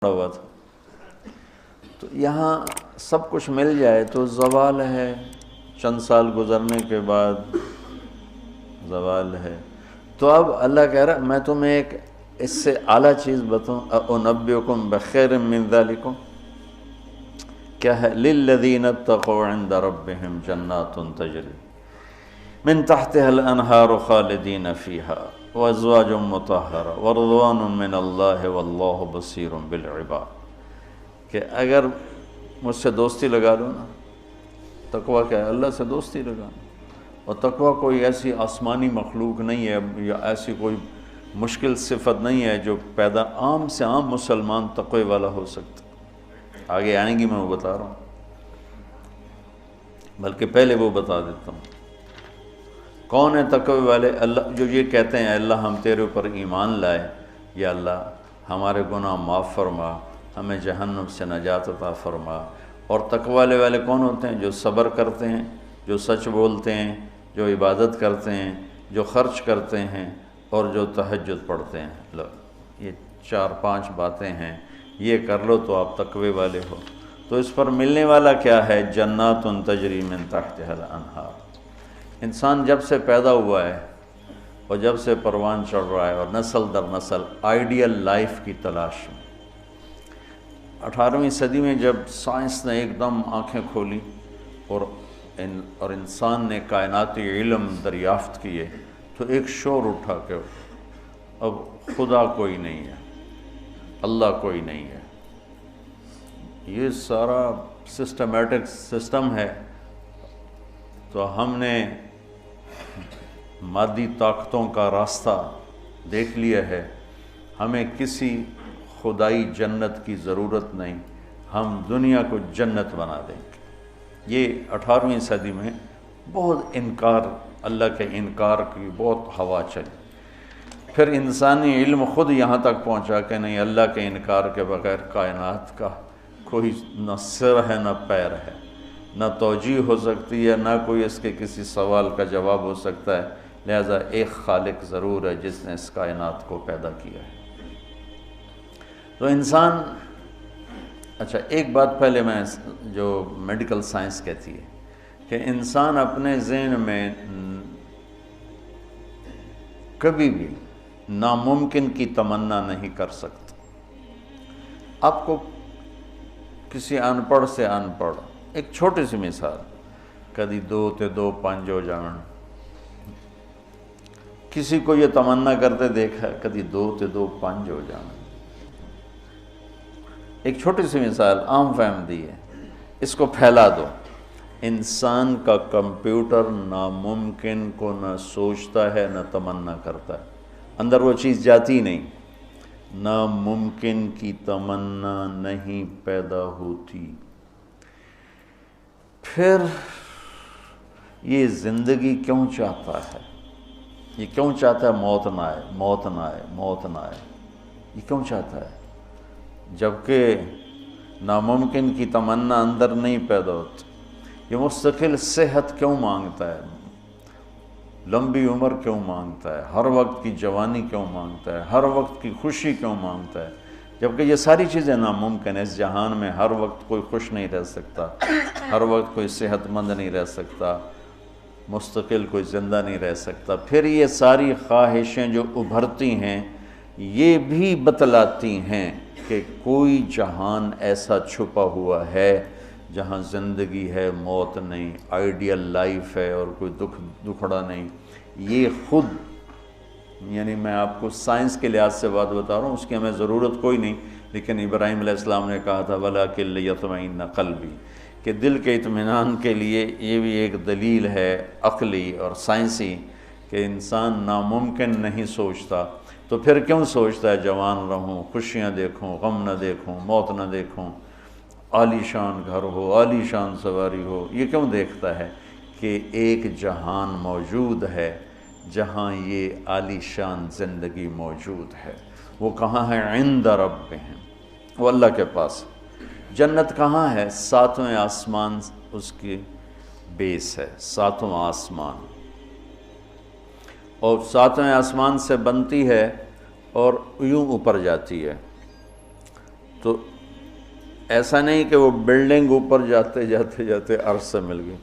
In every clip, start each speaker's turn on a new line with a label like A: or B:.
A: ہوا تھا. تو یہاں سب کچھ مل جائے تو زوال ہے، چند سال گزرنے کے بعد زوال ہے. تو اب اللہ کہہ رہا میں تمہیں ایک اس سے اعلیٰ چیز بتاؤں، انبئکم بخیر من ذالکم، کیا ہے؟ للذین اتقوا عند ربہم جنات تجری من تحتها الانہار خالدین فیہا وازواج مطہرہ ورضوان من اللہ واللہ بصیر بالعباد. کہ اگر مجھ سے دوستی لگا لو نا، تقویٰ کیا ہے؟ اللہ سے دوستی لگانا. اور تقویٰ کوئی ایسی آسمانی مخلوق نہیں ہے یا ایسی کوئی مشکل صفت نہیں ہے جو پیدا عام سے عام مسلمان تقوی والا ہو سکتا. آگے آئیں گی، میں وہ بتا رہا ہوں، بلکہ پہلے وہ بتا دیتا ہوں. کون ہے تقوی والے؟ اللہ جو یہ کہتے ہیں اللہ ہم تیرے اوپر ایمان لائے، یا اللہ ہمارے گناہ معاف فرما، ہمیں جہنم سے نجات عطا فرما. اور تقوی والے کون ہوتے ہیں؟ جو صبر کرتے ہیں، جو سچ بولتے ہیں، جو عبادت کرتے ہیں، جو خرچ کرتے ہیں، اور جو تہجد پڑھتے ہیں. لو یہ 4-5 باتیں ہیں، یہ کر لو تو آپ تقوی والے ہو. تو اس پر ملنے والا کیا ہے؟ جنات تجری من تحتها الانہار. انسان جب سے پیدا ہوا ہے اور جب سے پروان چڑھ رہا ہے اور نسل در نسل آئیڈیل لائف کی تلاش میں، 18ویں صدی میں جب سائنس نے ایک دم آنکھیں کھولی اور انسان نے کائناتی علم دریافت کیے، تو ایک شور اٹھا کہ اب خدا کوئی نہیں ہے، اللہ کوئی نہیں ہے. یہ سارا سسٹمیٹک سسٹم ہے. تو ہم نے مادی طاقتوں کا راستہ دیکھ لیا ہے، ہمیں کسی خدائی جنت کی ضرورت نہیں، ہم دنیا کو جنت بنا دیں گے. یہ 18ویں صدی میں بہت انکار، اللہ کے انکار کی بہت ہوا چلی. پھر انسانی علم خود یہاں تک پہنچا کہ نہیں، اللہ کے انکار کے بغیر کائنات کا کوئی نہ سر ہے نہ پیر ہے، نہ توجیہ ہو سکتی ہے، نہ کوئی اس کے کسی سوال کا جواب ہو سکتا ہے. لہذا ایک خالق ضرور ہے جس نے اس کائنات کو پیدا کیا ہے. تو انسان، اچھا ایک بات پہلے میں جو میڈیکل سائنس کہتی ہے کہ انسان اپنے ذہن میں کبھی بھی ناممکن کی تمنا نہیں کر سکتا. آپ کو کسی ان پڑھ سے ان پڑھ ایک چھوٹی سی مثال، کدی 2 تے 2 5 ہو جان. کسی کو یہ تمنا کرتے دیکھا کدی 2 تے 2 5 ہو جان. ایک چھوٹی سی مثال عام فہم دی ہے، اس کو پھیلا دو. انسان کا کمپیوٹر ناممکن کو نہ سوچتا ہے نہ تمنا کرتا ہے، اندر وہ چیز جاتی نہیں. ناممکن کی تمنا نہیں پیدا ہوتی. پھر یہ زندگی کیوں چاہتا ہے؟ یہ کیوں چاہتا ہے موت نہ آئے، موت نہ آئے، موت نہ آئے؟ یہ کیوں چاہتا ہے جبکہ ناممکن کی تمنا اندر نہیں پیدا ہوتی؟ یہ مستقل صحت کیوں مانگتا ہے، لمبی عمر کیوں مانگتا ہے، ہر وقت کی جوانی کیوں مانگتا ہے، ہر وقت کی خوشی کیوں مانگتا ہے؟ جبکہ یہ ساری چیزیں ناممکن ہیں. اس جہان میں ہر وقت کوئی خوش نہیں رہ سکتا، ہر وقت کوئی صحت مند نہیں رہ سکتا، مستقل کوئی زندہ نہیں رہ سکتا. پھر یہ ساری خواہشیں جو ابھرتی ہیں یہ بھی بتلاتی ہیں کہ کوئی جہان ایسا چھپا ہوا ہے جہاں زندگی ہے، موت نہیں، آئیڈیل لائف ہے اور کوئی دکھڑا نہیں. یہ خود، یعنی میں آپ کو سائنس کے لحاظ سے بات بتا رہا ہوں، اس کی ہمیں ضرورت کوئی نہیں، لیکن ابراہیم علیہ السلام نے کہا تھا وَلَٰكِن لِيَطْمَئِنَّ قَلْبِي، کہ دل کے اطمینان کے لیے یہ بھی ایک دلیل ہے عقلی اور سائنسی کہ انسان ناممکن نہیں سوچتا. تو پھر کیوں سوچتا ہے جوان رہوں، خوشیاں دیکھوں، غم نہ دیکھوں، موت نہ دیکھوں، عالی شان گھر ہو، عالی شان سواری ہو؟ یہ کیوں دیکھتا ہے کہ ایک جہان موجود ہے جہاں یہ عالی شان زندگی موجود ہے. وہ کہاں ہے؟ عند ربہم، وہ اللہ کے پاس. جنت کہاں ہے؟ 7ویں آسمان اس کی بیس ہے، 7واں آسمان. اور 7ویں آسمان سے بنتی ہے اور یوں اوپر جاتی ہے. تو ایسا نہیں کہ وہ بلڈنگ اوپر جاتے جاتے جاتے عرش سے مل گئی،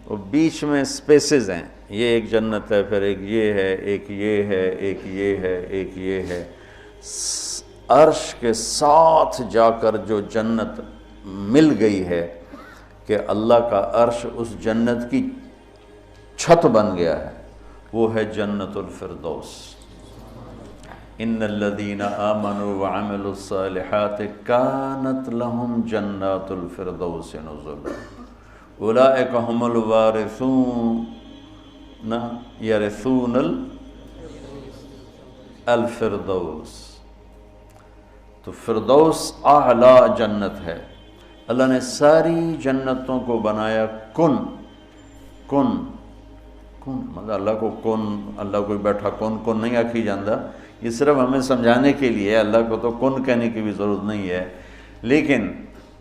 A: وہ بیچ میں سپیسز ہیں، یہ ایک جنت ہے، پھر ایک یہ ہے، ایک یہ ہے، ایک یہ ہے، ایک یہ ہے۔ عرش کے ساتھ جا کر جو جنت مل گئی ہے کہ اللہ کا عرش اس جنت کی چھت بن گیا ہے، وہ ہے جنت الفردوس۔ ان الذین آمنوا وعملوا الصالحات کانت لهم جنات الفردوس نزلا اولئک هم الوارثون یرثون الفردوس۔ تو فردوس اعلیٰ جنت ہے۔ اللہ نے ساری جنتوں کو بنایا کن کن کن، مطلب اللہ کو کن، اللہ کوئی بیٹھا کن کن نہیں آکھی جاندہ، یہ صرف ہمیں سمجھانے کے لیے، اللہ کو تو کن کہنے کی بھی ضرورت نہیں ہے، لیکن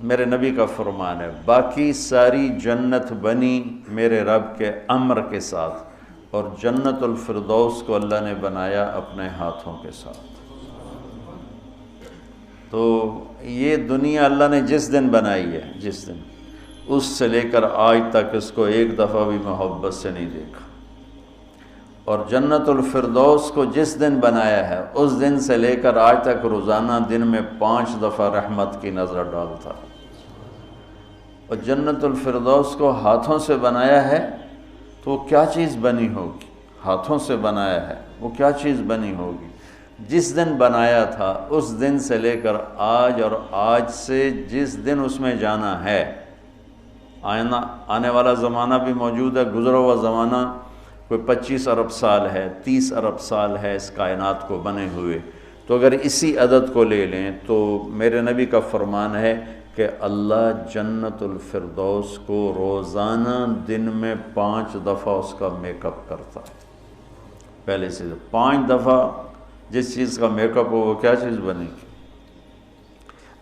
A: میرے نبی کا فرمان ہے باقی ساری جنت بنی میرے رب کے امر کے ساتھ، اور جنت الفردوس کو اللہ نے بنایا اپنے ہاتھوں کے ساتھ۔ تو یہ دنیا اللہ نے جس دن بنائی ہے، جس دن، اس سے لے کر آج تک اس کو ایک دفعہ بھی محبت سے نہیں دیکھا، اور جنت الفردوس کو جس دن بنایا ہے اس دن سے لے کر آج تک روزانہ دن میں 5 دفعہ رحمت کی نظر ڈالتا ہے۔ اور جنت الفردوس کو ہاتھوں سے بنایا ہے تو وہ کیا چیز بنی ہوگی؟ ہاتھوں سے بنایا ہے، وہ کیا چیز بنی ہوگی؟ جس دن بنایا تھا اس دن سے لے کر آج، اور آج سے جس دن اس میں جانا ہے، آنے والا زمانہ بھی موجود ہے، گزرا ہوا زمانہ کوئی 25 ارب سال ہے، 30 ارب سال ہے اس کائنات کو بنے ہوئے، تو اگر اسی عدد کو لے لیں تو میرے نبی کا فرمان ہے کہ اللہ جنت الفردوس کو روزانہ دن میں 5 دفعہ اس کا میک اپ کرتا ہے۔ پہلے سے 5 دفعہ جس چیز کا میک اپ ہو وہ کیا چیز بنے گی؟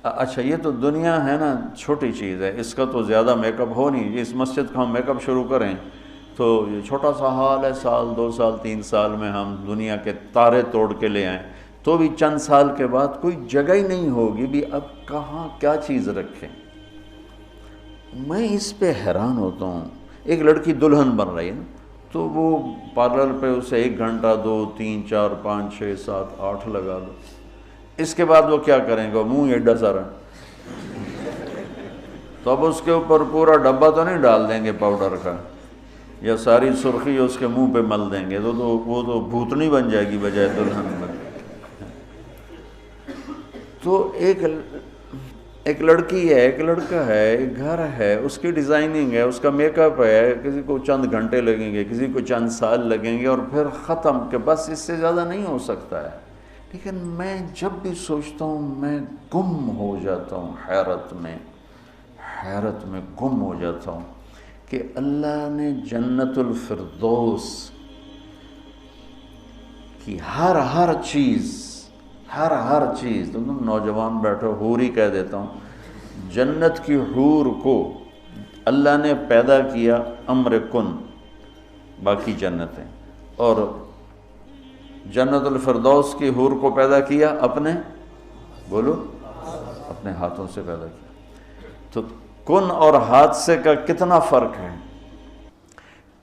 A: اچھا یہ تو دنیا ہے نا، چھوٹی چیز ہے، اس کا تو زیادہ میک اپ ہو نہیں، اس مسجد کا ہم میک اپ شروع کریں تو یہ چھوٹا سا حال ہے، سال 2 سال 3 سال میں ہم دنیا کے تارے توڑ کے لے آئیں، تو بھی چند سال کے بعد کوئی جگہ ہی نہیں ہوگی بھی اب کہاں کیا چیز رکھیں۔ میں اس پہ حیران ہوتا ہوں، ایک لڑکی دلہن بن رہی ہے نا، تو وہ پارلر پہ اسے 1 گھنٹہ 2 3 4 5 6 7 8 لگا دو، اس کے بعد وہ کیا کریں گے؟ منہ ایڈا سارا، تو اب اس کے اوپر پورا ڈبہ تو نہیں ڈال دیں گے پاؤڈر کا، یا ساری سرخی اس کے منہ پہ مل دیں گے، تو وہ تو بھوتنی بن جائے گی بجائے دلہن بن۔ تو ایک لڑکی ہے، ایک لڑکا ہے، ایک گھر ہے، اس کی ڈیزائننگ ہے، اس کا میک اپ ہے، کسی کو چند گھنٹے لگیں گے، کسی کو چند سال لگیں گے، اور پھر ختم، کہ بس اس سے زیادہ نہیں ہو سکتا ہے۔ لیکن میں جب بھی سوچتا ہوں میں گم ہو جاتا ہوں، حیرت میں گم ہو جاتا ہوں کہ اللہ نے جنت الفردوس کی ہر چیز، ہر چیز، تم نوجوان بیٹھو، حور ہی کہہ دیتا ہوں، جنت کی حور کو اللہ نے پیدا کیا امر کن، باقی جنتیں، اور جنت الفردوس کی حور کو پیدا کیا اپنے، بولو، اپنے ہاتھوں سے پیدا کیا۔ تو کن اور حادثے کا کتنا فرق ہے۔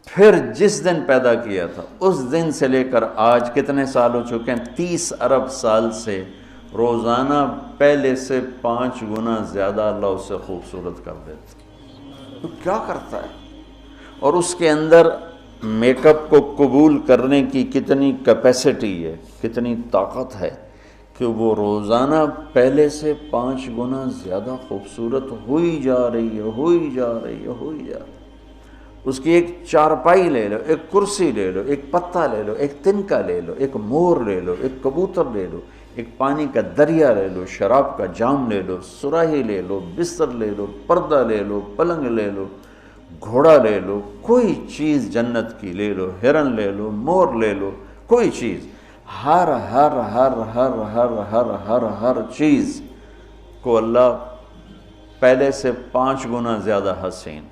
A: پھر جس دن پیدا کیا تھا اس دن سے لے کر آج کتنے سال ہو چکے ہیں؟ 30 ارب سال سے روزانہ پہلے سے 5 گنا زیادہ اللہ اسے خوبصورت کر دیتا۔ تو کیا کرتا ہے؟ اور اس کے اندر میک اپ کو قبول کرنے کی کتنی کیپیسٹی ہے، کتنی طاقت ہے کہ وہ روزانہ پہلے سے 5 گنا زیادہ خوبصورت ہوئی جا رہی ہے۔ اس کی ایک چارپائی لے لو، ایک کرسی لے لو، ایک پتا لے لو، ایک تنکا لے لو، ایک مور لے لو، ایک کبوتر لے لو، ایک پانی کا دریا لے لو، شراب کا جام لے لو، سراہی لے لو، بستر لے لو، پردہ لے لو، پلنگ لے لو، گھوڑا لے لو، کوئی چیز جنت کی لے لو، ہرن لے لو، مور لے لو، کوئی چیز، ہر چیز کو اللہ پہلے سے 5 گنا زیادہ حسین۔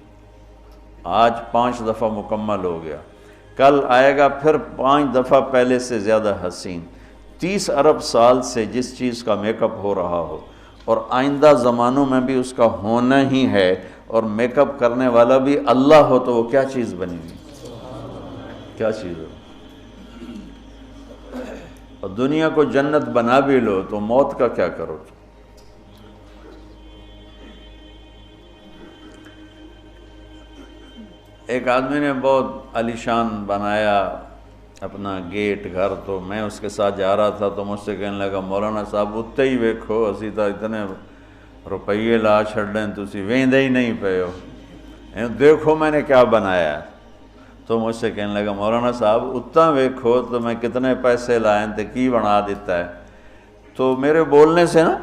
A: آج 5 دفعہ مکمل ہو گیا، کل آئے گا پھر 5 دفعہ پہلے سے زیادہ حسین۔ 30 ارب سال سے جس چیز کا میک اپ ہو رہا ہو اور آئندہ زمانوں میں بھی اس کا ہونا ہی ہے، اور میک اپ کرنے والا بھی اللہ ہو تو وہ کیا چیز بنی ہوئی، کیا چیز ہو؟ اور دنیا کو جنت بنا بھی لو تو موت کا کیا کرو؟ ایک آدمی نے بہت عالیشان بنایا اپنا گیٹ گھر، تو میں اس کے ساتھ جا رہا تھا تو مجھ سے کہنے لگا مولانا صاحب اتنے ہی ویکھو اسی تو اتنے روپیے لا چھڑیں تسی ویندے ہی نہیں پے ہو، دیکھو میں نے کیا بنایا ہے۔ تو مجھ سے کہنے لگا مولانا صاحب اتنا ویکھو تو میں کتنے پیسے لائیں تے کی بنا دیتا ہے۔ تو میرے بولنے سے نا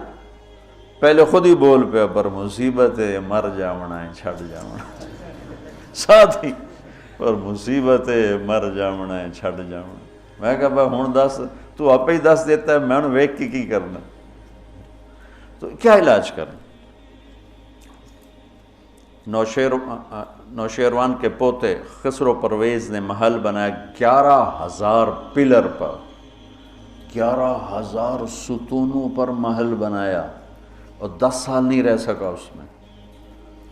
A: پہلے خود ہی بول پہ پر مصیبت ہے مر جاونا ہے چھڑ جاونا ہے، ساتھ ہی پر مصیبت ہے مر جاونا ہے چھڑ جاونا۔ میں کہا بھائی ہون دس تو آپ ہی دس دیتا ہے، میں نے ویک کی کرنا، تو کیا علاج کرنا؟ نوشیروان کے پوتے خسرو پرویز نے محل بنایا 11,000 پلر پر، 11,000 ستونوں پر محل بنایا، اور 10 سال نہیں رہ سکا اس میں،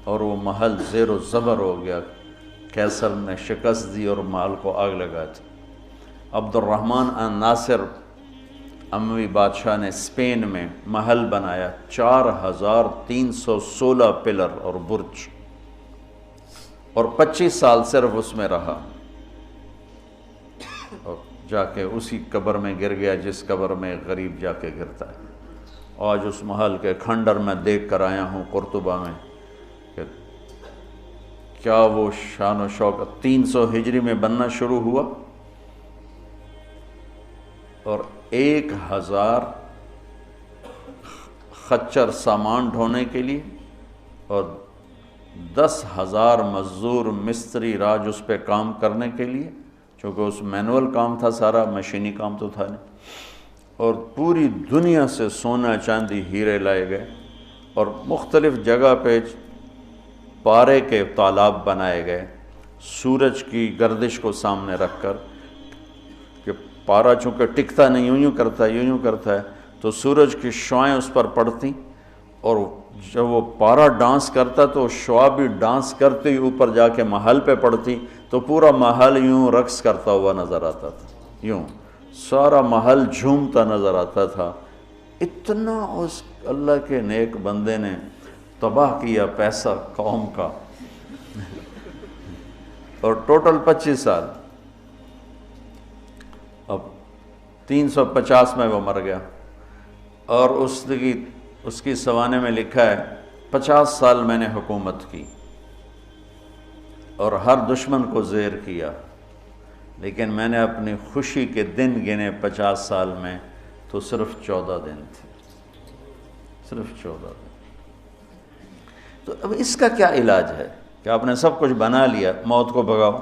A: اور وہ محل زیر و زبر ہو گیا۔ کیسر نے شکست دی اور محل کو آگ لگا تھی۔ عبد الرحمن الناصر اموی بادشاہ نے اسپین میں محل بنایا 4,316 پلر اور برج، اور 25 سال صرف اس میں رہا، اور جا کے اسی قبر میں گر گیا جس قبر میں غریب جا کے گرتا ہے۔ آج اس محل کے کھنڈر میں دیکھ کر آیا ہوں قرطبہ میں کہ کیا وہ شان و شوکت 300 ہجری میں بننا شروع ہوا، اور 1,000 خچر سامان ڈھونے کے لیے اور 10,000 مزدور مستری راج اس پہ کام کرنے کے لیے، چونکہ اس مینول کام تھا سارا، مشینی کام تو تھا نہیں، اور پوری دنیا سے سونا چاندی ہیرے لائے گئے، اور مختلف جگہ پہ پارے کے تالاب بنائے گئے سورج کی گردش کو سامنے رکھ کر، کہ پارا چونکہ ٹکتا نہیں، یوں یوں کرتا ہے تو سورج کی شعائیں اس پر پڑتی، اور جب وہ پارا ڈانس کرتا تو شعا بھی ڈانس کرتے ہی اوپر جا کے محل پہ پڑتی، تو پورا محل یوں رقص کرتا ہوا نظر آتا تھا، یوں سارا محل جھومتا نظر آتا تھا۔ اتنا اس اللہ کے نیک بندے نے تباہ کیا پیسہ قوم کا، اور ٹوٹل 25 سال، اب 350 میں وہ مر گیا، اور اس کی سوانے میں لکھا ہے 50 سال میں نے حکومت کی اور ہر دشمن کو زیر کیا، لیکن میں نے اپنی خوشی کے دن گنے 50 سال میں تو صرف 14 دن تھے، صرف 14 دن۔ تو اب اس کا کیا علاج ہے کہ آپ نے سب کچھ بنا لیا، موت کو بھگاؤ۔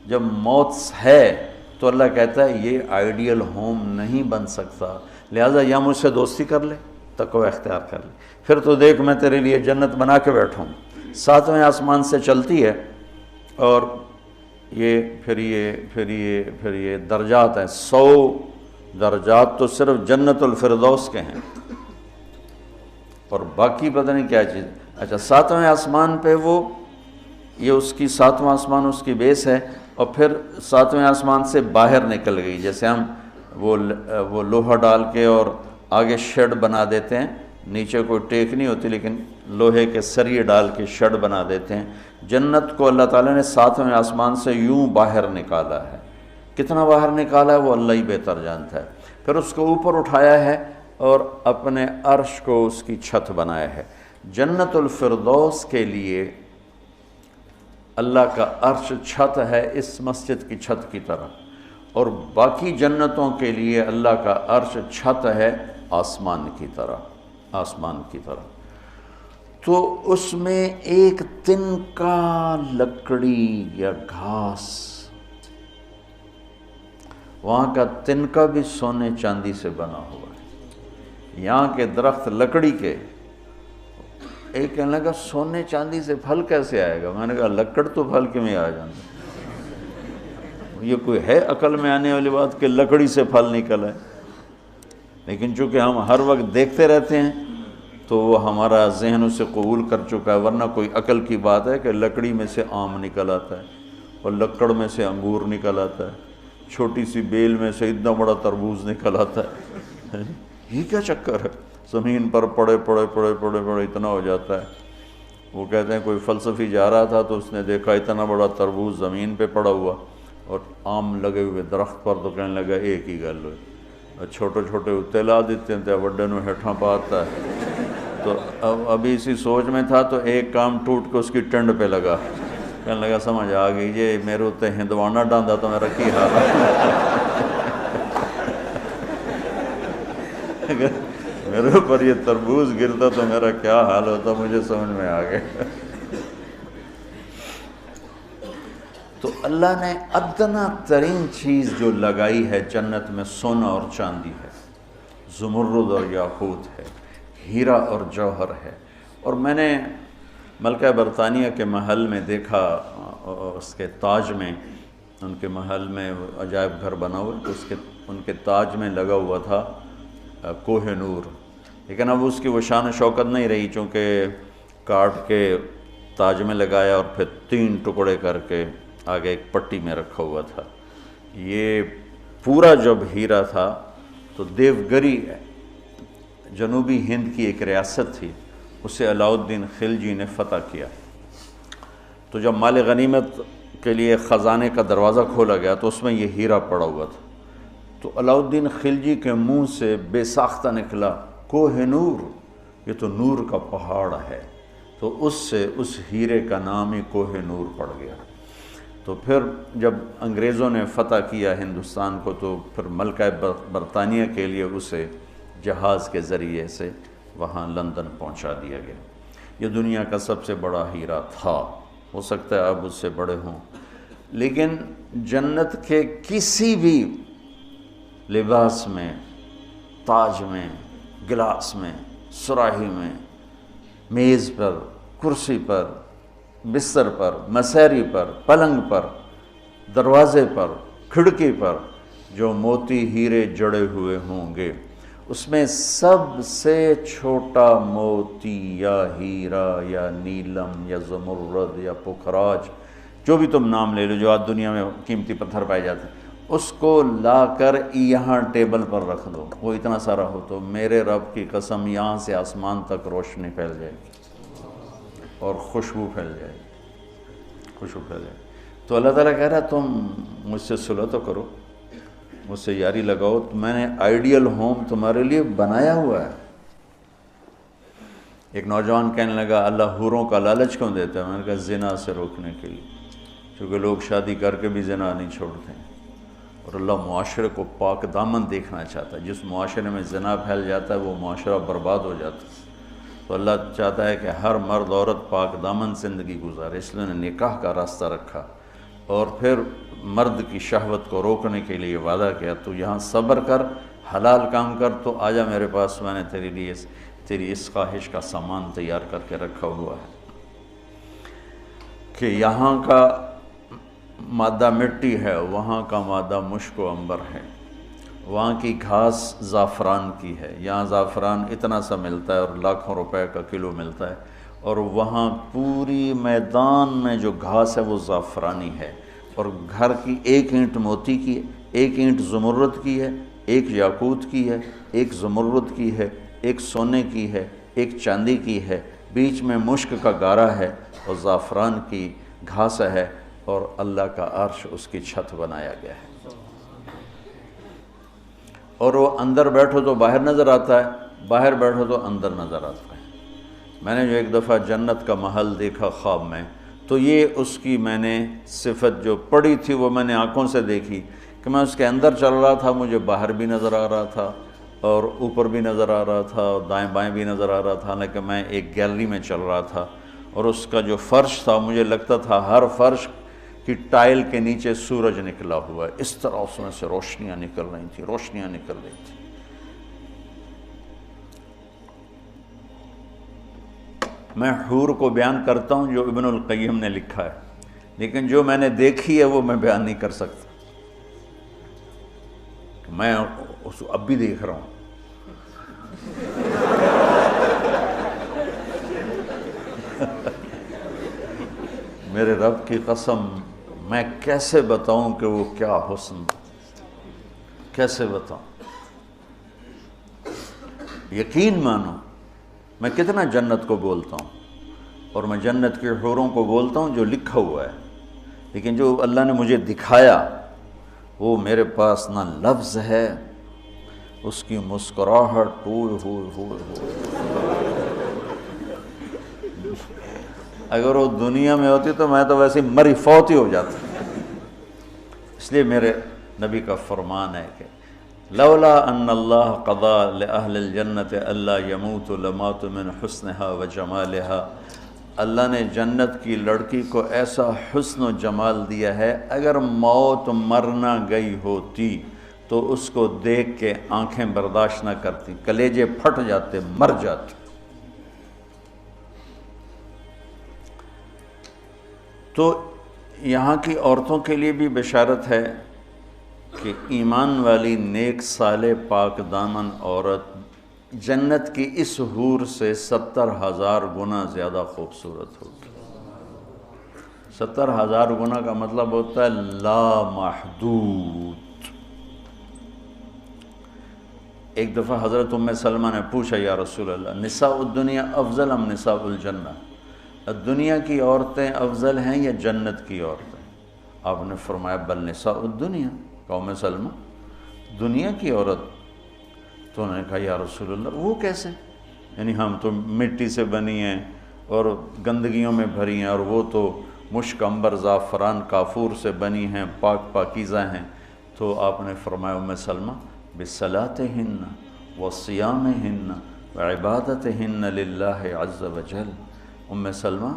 A: جب موت ہے تو اللہ کہتا ہے یہ آئیڈیل ہوم نہیں بن سکتا، لہٰذا یا مجھ سے دوستی کر لے، تقوی اختیار کر لے، پھر تو دیکھ میں تیرے لیے جنت بنا کے بیٹھوں، 7ویں آسمان سے چلتی ہے، اور پھر یہ درجات ہیں، 100 درجات تو صرف جنت الفردوس کے ہیں، اور باقی پتہ نہیں کیا چیز۔ اچھا 7ویں آسمان پہ یہ اس کی 7واں آسمان اس کی بیس ہے، اور پھر 7ویں آسمان سے باہر نکل گئی، جیسے ہم وہ لوہا ڈال کے اور آگے شیڈ بنا دیتے ہیں، نیچے کوئی ٹیک نہیں ہوتی لیکن لوہے کے سریے ڈال کے شیڈ بنا دیتے ہیں، جنت کو اللہ تعالیٰ نے 7ویں آسمان سے یوں باہر نکالا ہے۔ کتنا باہر نکالا ہے وہ اللہ ہی بہتر جانتا ہے۔ پھر اس کو اوپر اٹھایا ہے اور اپنے عرش کو اس کی چھت بنایا ہے۔ جنت الفردوس کے لیے اللہ کا عرش چھت ہے اس مسجد کی چھت کی طرح، اور باقی جنتوں کے لیے اللہ کا عرش چھت ہے آسمان کی طرح، آسمان کی طرح۔ تو اس میں ایک تنکا لکڑی یا گھاس، وہاں کا تنکا بھی سونے چاندی سے بنا ہوا ہے، یہاں کے درخت لکڑی کے۔ ایک کہنے لگا سونے چاندی سے پھل کیسے آئے گا؟ میں نے کہا لکڑ تو پھل کیوں میں آ جاتا، یہ کوئی ہے عقل میں آنے والی بات کہ لکڑی سے پھل نکل ہے؟ لیکن چونکہ ہم ہر وقت دیکھتے رہتے ہیں تو وہ ہمارا ذہن اسے قبول کر چکا ہے، ورنہ کوئی عقل کی بات ہے کہ لکڑی میں سے آم نکل آتا ہے اور لکڑ میں سے انگور نکل آتا ہے، چھوٹی سی بیل میں سے اتنا بڑا تربوز نکل آتا ہے۔ یہ کیا چکر ہے؟ زمین پر پڑے پڑے پڑے پڑے پڑے اتنا ہو جاتا ہے۔ وہ کہتے ہیں کوئی فلسفی جا رہا تھا تو اس نے دیکھا اتنا بڑا تربوز زمین پہ پڑا ہوا اور آم لگے ہوئے درخت پر، تو کہنے لگا ایک ہی گل ہوئی، اور چھوٹے چھوٹے اتنے لا دیتے ہیں وڈے نو ہیٹھاں پاتا ہے۔ تو ابھی اسی سوچ میں تھا تو ایک کام ٹوٹ کے اس کی ٹنڈ پہ لگا، کہنے لگا سمجھ آ گئی جی میرے اتنے ہندوانا ڈاندا تو میرا کی حال ہے، اگر میرے اوپر یہ تربوز گرتا تو میرا کیا حال ہوتا، مجھے سمجھ میں آ گیا۔ تو اللہ نے ادنا ترین چیز جو لگائی ہے جنت میں سونا اور چاندی ہے، زمرد اور یاقوت ہے، ہیرا اور جوہر ہے۔ اور میں نے ملکہ برطانیہ کے محل میں دیکھا، اس کے تاج میں، ان کے محل میں عجائب گھر بنا ہوا، تو ان کے تاج میں لگا ہوا تھا کوہ نور، لیکن اب اس کی وہ شان و شوکت نہیں رہی، چونکہ کاٹ کے تاج میں لگایا اور پھر 3 ٹکڑے کر کے آگے ایک پٹی میں رکھا ہوا تھا۔ یہ پورا جب ہیرا تھا تو دیوگری جنوبی ہند کی ایک ریاست تھی، اسے علاؤ الدین خلجی نے فتح کیا۔ تو جب مال غنیمت کے لیے خزانے کا دروازہ کھولا گیا تو اس میں یہ ہیرا پڑا ہوا تھا۔ تو علاؤ الدین خلجی کے منہ سے بے ساختہ نکلا کوہ نور، یہ تو نور کا پہاڑ ہے، تو اس سے اس ہیرے کا نام ہی کوہ نور پڑ گیا۔ تو پھر جب انگریزوں نے فتح کیا ہندوستان کو تو پھر ملکہ برطانیہ کے لیے اسے جہاز کے ذریعے سے وہاں لندن پہنچا دیا گیا۔ یہ دنیا کا سب سے بڑا ہیرا تھا، ہو سکتا ہے اب اس سے بڑے ہوں، لیکن جنت کے کسی بھی لباس میں، تاج میں، گلاس میں، سراہی میں، میز پر، کرسی پر، بستر پر، مسیری پر، پلنگ پر، دروازے پر، کھڑکی پر جو موتی ہیرے جڑے ہوئے ہوں گے، اس میں سب سے چھوٹا موتی یا ہیرا یا نیلم یا زمرد یا پکھراج، جو بھی تم نام لے لو، جو آج دنیا میں قیمتی پتھر پائے جاتے ہیں، اس کو لا کر یہاں ٹیبل پر رکھ دو، وہ اتنا سارا ہو تو میرے رب کی قسم یہاں سے آسمان تک روشنی پھیل جائے گی اور خوشبو پھیل جائے گی، خوشبو پھیل جائے گی۔ تو اللہ تعالیٰ کہہ رہا ہے تم مجھ سے صلح تو کرو، مجھ سے یاری لگاؤ، تو میں نے آئیڈیل ہوم تمہارے لیے بنایا ہوا ہے۔ ایک نوجوان کہنے لگا اللہ حوروں کا لالچ کیوں دیتا ہے؟ میں نے کہا زنا سے روکنے کے لیے، کیونکہ لوگ شادی کر کے بھی زنا نہیں چھوڑتے ہیں، اور اللہ معاشرے کو پاک دامن دیکھنا چاہتا ہے۔ جس معاشرے میں زنا پھیل جاتا ہے وہ معاشرہ برباد ہو جاتا ہے۔ تو اللہ چاہتا ہے کہ ہر مرد عورت پاک دامن زندگی گزارے، اس لیے نے نکاح کا راستہ رکھا، اور پھر مرد کی شہوت کو روکنے کے لیے وعدہ کیا تو یہاں صبر کر، حلال کام کر، تو آجا میرے پاس، میں نے تیرے لیے تیری اس خواہش کا سامان تیار کر کے رکھا ہوا ہے کہ یہاں کا مادہ مٹی ہے، وہاں کا مادہ مشک و عنبر ہے، وہاں کی گھاس زعفران کی ہے، یہاں زعفران اتنا سا ملتا ہے اور لاکھوں روپے کا کلو ملتا ہے، اور وہاں پوری میدان میں جو گھاس ہے وہ زعفرانی ہے، اور گھر کی ایک اینٹ موتی کی ہے، ایک اینٹ زمرد کی ہے، ایک یاقوت کی ہے، ایک زمرد کی ہے، ایک سونے کی ہے، ایک چاندی کی ہے، بیچ میں مشک کا گارا ہے اور زعفران کی گھاس ہے، اور اللہ کا عرش اس کی چھت بنایا گیا ہے، اور وہ اندر بیٹھو تو باہر نظر آتا ہے، باہر بیٹھو تو اندر نظر آتا ہے۔ میں نے جو ایک دفعہ جنت کا محل دیکھا خواب میں، تو یہ اس کی میں نے صفت جو پڑھی تھی وہ میں نے آنکھوں سے دیکھی کہ میں اس کے اندر چل رہا تھا، مجھے باہر بھی نظر آ رہا تھا اور اوپر بھی نظر آ رہا تھا اور دائیں بائیں بھی نظر آ رہا تھا، حالانکہ میں ایک گیلری میں چل رہا تھا، اور اس کا جو فرش تھا مجھے لگتا تھا ہر فرش کی ٹائل کے نیچے سورج نکلا ہوا ہے، اس طرح اس میں سے روشنیاں نکل رہی تھیں، روشنیاں نکل رہی تھیں۔ میں حور کو بیان کرتا ہوں جو ابن القیم نے لکھا ہے، لیکن جو میں نے دیکھی ہے وہ میں بیان نہیں کر سکتا، میں اس اب بھی دیکھ رہا ہوں۔ میرے رب کی قسم میں کیسے بتاؤں کہ وہ کیا حسن، کیسے بتاؤں؟ یقین مانو میں کتنا جنت کو بولتا ہوں، اور میں جنت کے حوروں کو بولتا ہوں جو لکھا ہوا ہے، لیکن جو اللہ نے مجھے دکھایا وہ میرے پاس نہ لفظ ہے، اس کی مسکراہٹ اگر وہ دنیا میں ہوتی تو میں تو ویسے مری فوت ہی ہو جاتا۔ اس لیے میرے نبی کا فرمان ہے کہ لولا ان اللہ قضا لأہل الجنت الا یموت لمات من حسنها و جمالها، اللہ نے جنت کی لڑکی کو ایسا حسن و جمال دیا ہے، اگر موت مرنا گئی ہوتی تو اس کو دیکھ کے آنکھیں برداشت نہ کرتی، کلیجے پھٹ جاتے، مر جاتے۔ تو یہاں کی عورتوں کے لیے بھی بشارت ہے کہ ایمان والی نیک صالح پاک دامن عورت جنت کی اس حور سے 70,000 گنا زیادہ خوبصورت ہوگی۔ 70,000 گنا کا مطلب ہوتا ہے لا محدود۔ ایک دفعہ حضرت ام سلمہ نے پوچھا یا رسول اللہ نساء الدنیا افضل ام نساء الجنہ، دنیا کی عورتیں افضل ہیں یا جنت کی عورتیں؟ آپ نے فرمایا بل نساء الدنیا، ام سلمہ دنیا کی عورت۔ تو انہوں نے کہا یا رسول اللہ وہ کیسے؟ یعنی ہم تو مٹی سے بنی ہیں اور گندگیوں میں بھری ہیں، اور وہ تو مشک عنبر زعفران کافور سے بنی ہیں، پاک پاکیزہ ہیں۔ تو آپ نے فرمایا ام سلمہ بصلاتہن وصیامہن وعبادتہن للہ عز وجل، ام سلمہ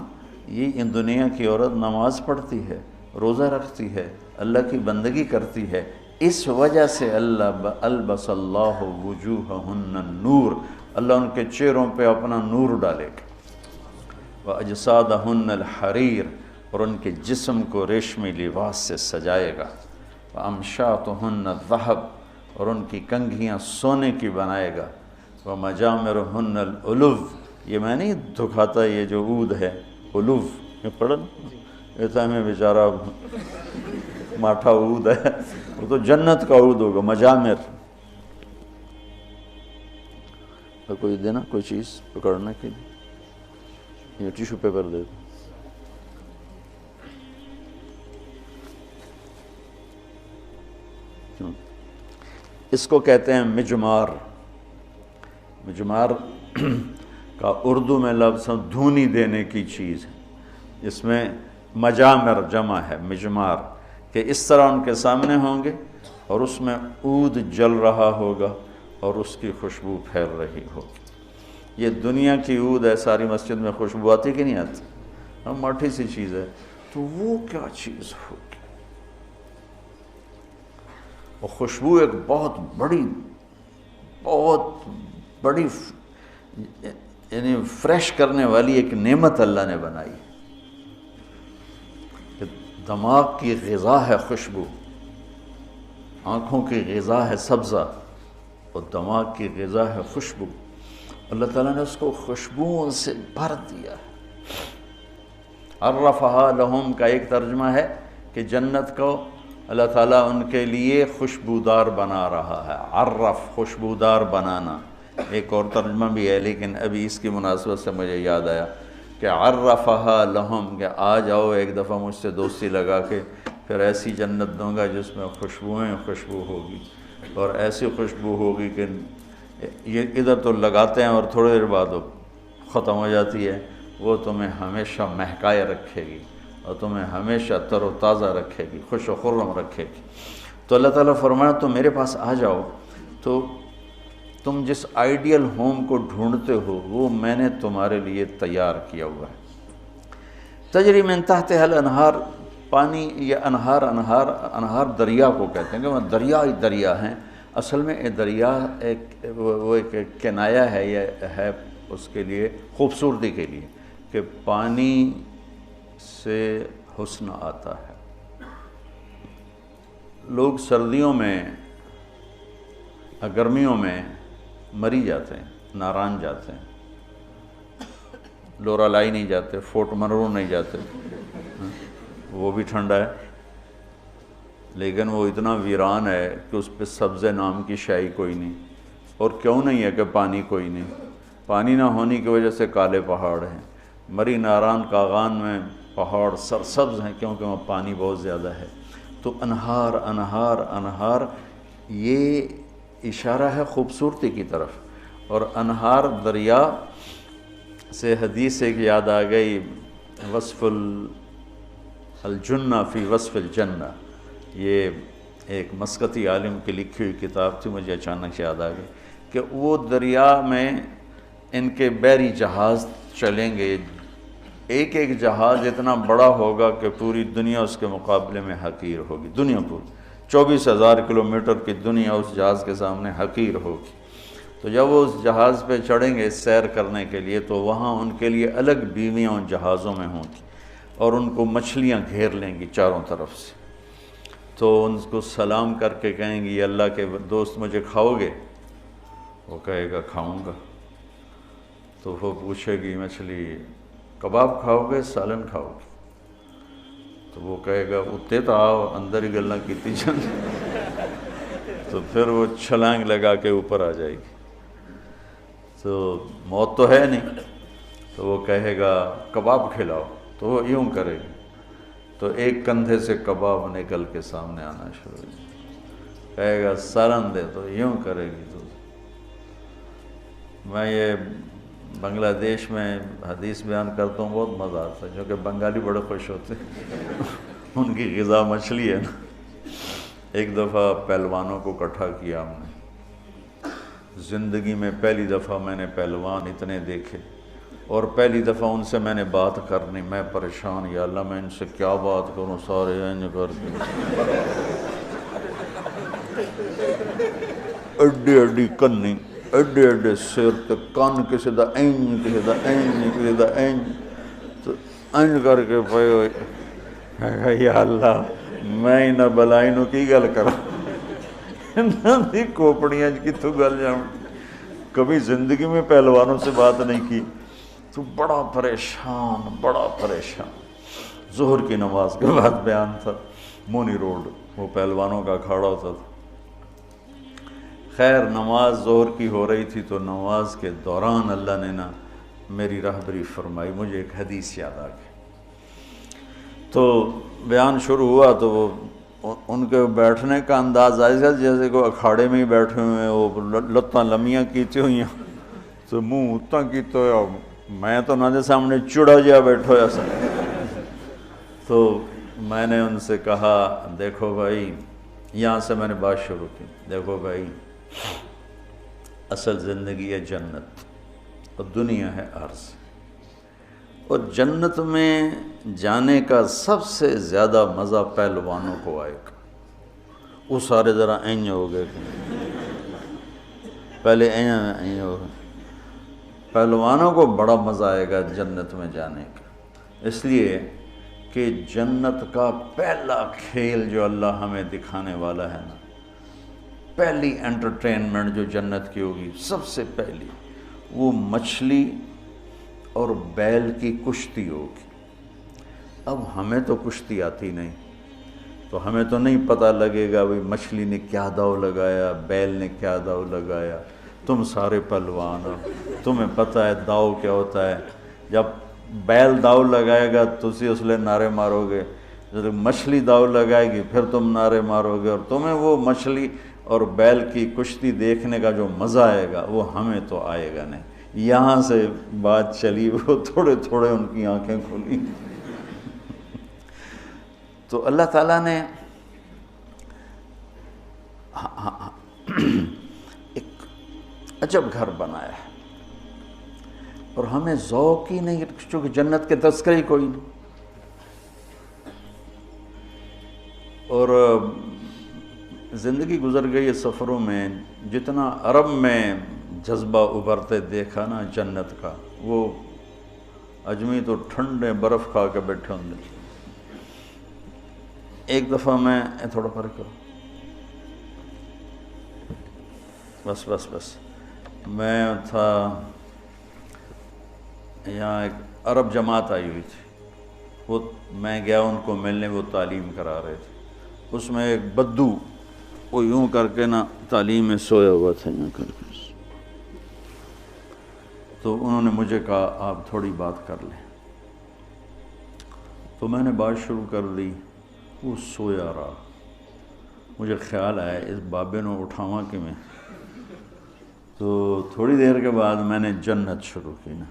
A: یہ ان دنیا کی عورت نماز پڑھتی ہے، روزہ رکھتی ہے، اللہ کی بندگی کرتی ہے، اس وجہ سے اللہ البس اللہ وجوہہن النور، اللہ ان کے چہروں پہ اپنا نور ڈالے گا، واجسادہن الحریر، اور ان کے جسم کو ریشمی لباس سے سجائے گا، وامشاطہن الذہب، اور ان کی کنگھیاں سونے کی بنائے گا، ومجامرہن العلو، یہ میں نہیں دکھاتا یہ جو عود ہے علو، یہ پڑھا ایسا میں بیچارہ ماٹھا عود ہے، وہ تو جنت کا عود ہوگا، مجامر۔ کوئی دینا کوئی چیز پکڑنے کے لیے، یہ ٹیشو پیپر دے دو۔ اس کو کہتے ہیں مجمار۔ مجمار کا اردو میں لفظ دھونی دینے کی چیز ہے، اس میں مجامر جمع ہے مجمار، کہ اس طرح ان کے سامنے ہوں گے اور اس میں عود جل رہا ہوگا اور اس کی خوشبو پھیل رہی ہوگی۔ یہ دنیا کی عود ہے، ساری مسجد میں خوشبو آتی کہ نہیں آتی؟ ماٹھی سی چیز ہے، تو وہ کیا چیز ہوگی؟ اور خوشبو ایک بہت بڑی یعنی فریش کرنے والی ایک نعمت اللہ نے بنائی، کہ دماغ کی غذا ہے خوشبو، آنکھوں کی غذا ہے سبزہ، اور دماغ کی غذا ہے خوشبو۔ اللہ تعالیٰ نے اس کو خوشبوؤں سے بھر دیا ہے۔ عرفہا لہم کا ایک ترجمہ ہے کہ جنت کو اللہ تعالیٰ ان کے لیے خوشبودار بنا رہا ہے، عرف خوشبودار بنانا۔ ایک اور ترجمہ بھی ہے لیکن ابھی اس کی مناسبت سے مجھے یاد آیا کہ عرفہا لہم، کہ آ جاؤ ایک دفعہ مجھ سے دوستی لگا کے، پھر ایسی جنت دوں گا جس میں خوشبوئیں خوشبو ہوگی، اور ایسی خوشبو ہوگی کہ یہ ادھر تو لگاتے ہیں اور تھوڑی دیر بعد وہ ختم ہو جاتی ہے، وہ تمہیں ہمیشہ مہکائے رکھے گی اور تمہیں ہمیشہ تر و تازہ رکھے گی، خوش و خرم رکھے گی۔ تو اللہ تعالیٰ فرمایا تم میرے پاس آ جاؤ، تو تم جس آئیڈیل ہوم کو ڈھونڈتے ہو وہ میں نے تمہارے لیے تیار کیا ہوا ہے۔ تجری من تحتها الانہار، پانی یا انہار دریا کو کہتے ہیں، کہ وہ دریا ہی دریا ہیں۔ اصل میں یہ دریا ایک کنایا ہے، یہ ہے اس کے لیے خوبصورتی کے لیے، کہ پانی سے حسن آتا ہے۔ لوگ سردیوں میں گرمیوں میں مری جاتے ہیں، ناران جاتے ہیں، لورالائی نہیں جاتے، فورٹ منرو نہیں جاتے، وہ بھی ٹھنڈا ہے لیکن وہ اتنا ویران ہے کہ اس پہ سبز نام کی شائی کوئی نہیں۔ اور کیوں نہیں ہے کہ پانی کوئی نہیں؟ پانی نہ ہونے کی وجہ سے کالے پہاڑ ہیں۔ مری ناران کاغان میں پہاڑ سرسبز ہیں کیونکہ وہاں پانی بہت زیادہ ہے۔ تو انہار انہار انہار، یہ اشارہ ہے خوبصورتی کی طرف۔ اور انہار دریا سے حدیث ایک یاد آ گئی، وصف الجنہ فی وصف الجنہ، یہ ایک مسقطی عالم کی لکھی ہوئی کتاب تھی، مجھے اچانک یاد آ گئی کہ وہ دریا میں ان کے بحری جہاز چلیں گے، ایک ایک جہاز اتنا بڑا ہوگا کہ پوری دنیا اس کے مقابلے میں حقیر ہوگی۔ دنیا پوری 24,000 کلومیٹر کی دنیا اس جہاز کے سامنے حقیر ہوگی۔ تو جب وہ اس جہاز پہ چڑھیں گے سیر کرنے کے لیے تو وہاں ان کے لیے الگ بیویاں ان جہازوں میں ہوں گی اور ان کو مچھلیاں گھیر لیں گی چاروں طرف سے۔ تو ان کو سلام کر کے کہیں گی اللہ کے دوست مجھے کھاؤ گے؟ وہ کہے گا کھاؤں گا۔ تو وہ پوچھے گی مچھلی کباب کھاؤ گے سالن کھاؤ گے؟ تو وہ کہے گا اتے تو آؤ اندر ہی گلاں کیتی جان۔ تو پھر وہ چھلانگ لگا کے اوپر آ جائے گی۔ تو موت تو ہے نہیں، تو وہ کہے گا کباب کھلاؤ، تو وہ یوں کرے گی تو ایک کندھے سے کباب نکل کے سامنے آنا شروع ہو جائے، کہے گا سالن دے، تو یوں کرے گی۔ تو میں یہ بنگلہ دیش میں حدیث بیان کرتا ہوں، بہت مزہ آتا ہے کیونکہ بنگالی بڑے خوش ہوتے ہیں، ان کی غذا مچھلی ہے نا۔ ایک دفعہ پہلوانوں کو اکٹھا کیا ہم نے، زندگی میں پہلی دفعہ میں نے پہلوان اتنے دیکھے، اور پہلی دفعہ ان سے میں نے بات کرنی، میں پریشان، یا اللہ میں ان سے کیا بات کروں، سارے انج کر کے اڈی اڈی کنی، اڈے اڈے سر تے کن، کسی دا اینج کسی دا اینج کسی دا اینج، تو اینج کر کے پے ہوئے، یا اللہ میں انہاں بلائنوں کی گل کراں، انہاں دی کوپڑیاں کتھوں گل جاؤں۔ کبھی زندگی میں پہلوانوں سے بات نہیں کی تو بڑا پریشان بڑا پریشان۔ ظہر کی نماز کے بعد بیان تھا، مونی روڈ وہ پہلوانوں کا اکھاڑا ہوتا تھا۔ خیر نماز ظہر کی ہو رہی تھی تو نماز کے دوران اللہ نے نا میری راہبری فرمائی، مجھے ایک حدیث یاد آ گئی۔ تو بیان شروع ہوا تو وہ ان کے بیٹھنے کا انداز ایسا جیسے کوئی اکھاڑے میں ہی بیٹھے ہوئے ہیں، وہ لتاں لمیاں کیتی ہوئی ہیں تو منہ اتنا کیتا ہوا، میں تو نہ دے سامنے چڑا جا بیٹھا ہوا سا۔ تو میں نے ان سے کہا دیکھو بھائی، یہاں سے میں نے بات شروع کی، دیکھو بھائی اصل زندگی ہے جنت اور دنیا ہے عرض، اور جنت میں جانے کا سب سے زیادہ مزہ پہلوانوں کو آئے گا۔ وہ سارے ذرا اینج ہو گئے، پہلے اینج ہو گئے، پہلوانوں کو بڑا مزہ آئے گا جنت میں جانے کا، اس لیے کہ جنت کا پہلا کھیل جو اللہ ہمیں دکھانے والا ہے نا، پہلی انٹرٹینمنٹ جو جنت کی ہوگی سب سے پہلی، وہ مچھلی اور بیل کی کشتی ہوگی۔ اب ہمیں تو کشتی آتی نہیں، تو ہمیں تو نہیں پتہ لگے گا بھئی مچھلی نے کیا داؤ لگایا، بیل نے کیا داؤ لگایا۔ تم سارے پہلوان ہو، تمہیں پتہ ہے داؤ کیا ہوتا ہے۔ جب بیل داؤ لگائے گا تو اسی اس لئے نعرے مارو گے، جب مچھلی داؤ لگائے گی پھر تم نعرے مارو گے، اور تمہیں وہ مچھلی اور بیل کی کشتی دیکھنے کا جو مزہ آئے گا وہ ہمیں تو آئے گا نہیں۔ یہاں سے بات چلی، وہ تھوڑے تھوڑے ان کی آنکھیں کھلی۔ تو اللہ تعالیٰ نے ایک عجب گھر بنایا ہے، اور ہمیں ذوق ہی نہیں، چونکہ جنت کے تذکرے ہی کوئی نہیں۔ اور زندگی گزر گئی ہے سفروں میں، جتنا عرب میں جذبہ ابھرتے دیکھا نا جنت کا، وہ اجمی تو ٹھنڈے برف کھا کے بیٹھے ہوں گے۔ ایک دفعہ میں تھوڑا فرق کرو، بس میں تھا یہاں ایک عرب جماعت آئی ہوئی تھی، وہ میں گیا ان کو ملنے، وہ تعلیم کرا رہے تھے، اس میں ایک بدو وہ یوں کر کے نا تعلیم میں سویا ہوا تھا یوں کر کے، تو انہوں نے مجھے کہا آپ تھوڑی بات کر لیں، تو میں نے بات شروع کر دی، وہ سویا رہا، مجھے خیال آیا اس بابے نے اٹھاواں کہ میں، تو تھوڑی دیر کے بعد میں نے جنت شروع کی نا،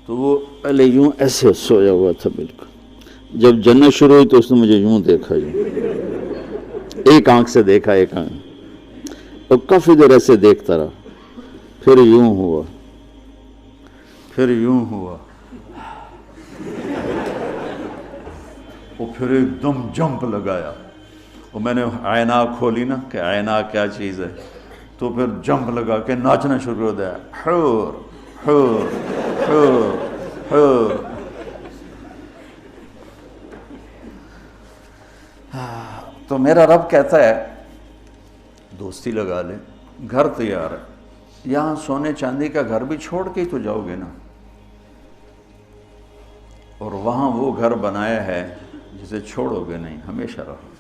A: تو وہ پہلے یوں ایسے سویا ہوا تھا بالکل، جب جنت شروع ہوئی تو اس نے مجھے یوں دیکھا، یوں ایک آنکھ سے دیکھا، ایک آنکھ، اور کافی دیر ایسے دیکھتا رہا، پھر یوں ہوا، پھر یوں ہوا، وہ پھر ایک دم جمپ لگایا، اور میں نے آئینہ کھولی نا کہ آئینہ کیا چیز ہے، تو پھر جمپ لگا کے ناچنا شروع ہو گیا، حور حور حور حور۔ تو میرا رب کہتا ہے دوستی لگا لے، گھر تیار ہے، یہاں سونے چاندی کا گھر بھی چھوڑ کے ہی تو جاؤ گے نا، اور وہاں وہ گھر بنایا ہے جسے چھوڑو گے نہیں، ہمیشہ رہو گے۔